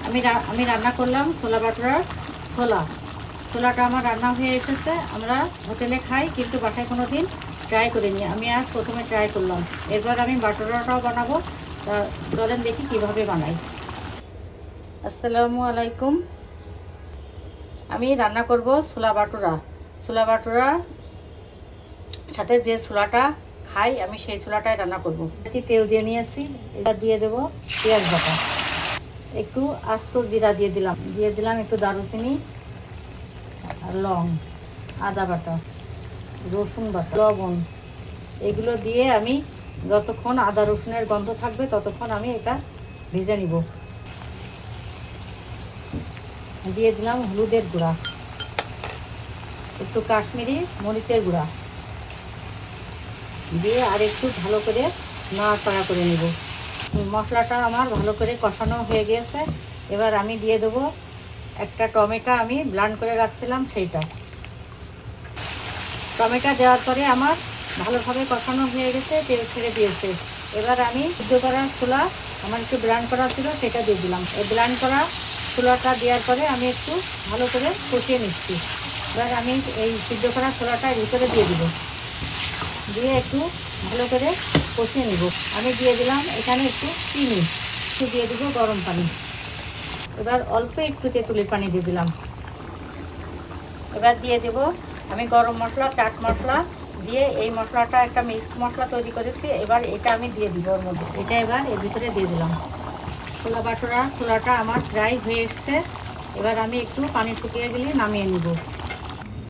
আমি রান্না করলাম ছোলা বাটুরার ছোলা। ছোলাটা আমার রান্না হয়ে এসেছে। আমরা হোটেলে খাই, কিন্তু বাসায় কোনো দিন ট্রাই করিনি। আমি আজ প্রথমে ট্রাই করলাম। এরপর আমি বাটুরাটাও বানাবো। তা চলেন দেখি কিভাবে বানাই। আসসালামু আলাইকুম। আমি রান্না করব ছোলা বাটুরা। ছোলা বাটুরা সাথে যে ছোলাটা খাই আমি, সেই ছোলাটাই রান্না করব। একটি তেল দিয়ে নিয়েছি, এটা দিয়ে দেব পেঁয়াজ বাটা, একটু আস্ত জিরা দিয়ে দিলাম একটু দারুচিনি আর লং, আদা বাটা, রসুন বাটা, লবণ, এগুলো দিয়ে আমি যতক্ষণ আদা রসুনের গন্ধ থাকবে ততক্ষণ আমি এটা ভেজে নিব। দিয়ে দিলাম হলুদের গুঁড়া, একটু কাশ্মীরি মরিচের গুঁড়া দিয়ে আর একটু ভালো করে নাড়াচাড়া করে নেব। মশলাটা আমার ভালো করে কষানো হয়ে গিয়েছে। এবার আমি দিয়ে দেবো একটা টমেটো, আমি ব্লান্ড করে রাখছিলাম সেইটা। টমেটো দেওয়ার পরে আমার ভালোভাবে কষানো হয়ে গেছে, তেল ছেড়ে দিয়েছে। এবার আমি সিদ্ধ করা ছোলা আমার একটু ব্লান্ড করা ছিল, সেটা দিয়ে দিলাম। এই ব্লান্ড করা ছোলাটা দেওয়ার পরে আমি একটু ভালো করে কষিয়ে নিচ্ছি। এবার আমি এই সিদ্ধ করা ছোলাটা ভিতরে দিয়ে দিব, দিয়ে একটু ভালো করে কষিয়ে নিব। আমি দিয়ে দিলাম এখানে একটু চিনি, একটু দিয়ে দিব গরম পানি। এবার অল্প একটু তেঁতুলের পানি দিয়ে দিলাম। এবার দিয়ে দেব আমি গরম মশলা, চাট মশলা দিয়ে এই মশলাটা একটা মিক্সড মশলা তৈরি করেছি। এবার এটা আমি দিয়ে দিব ওর মধ্যে। এটা এবার এর ভিতরে দিয়ে দিলাম। ছোলা বাটুরা ছোলাটা আমার প্রায় হয়ে এসছে। এবার আমি একটু পানি শুকিয়ে গেলে নামিয়ে নিব।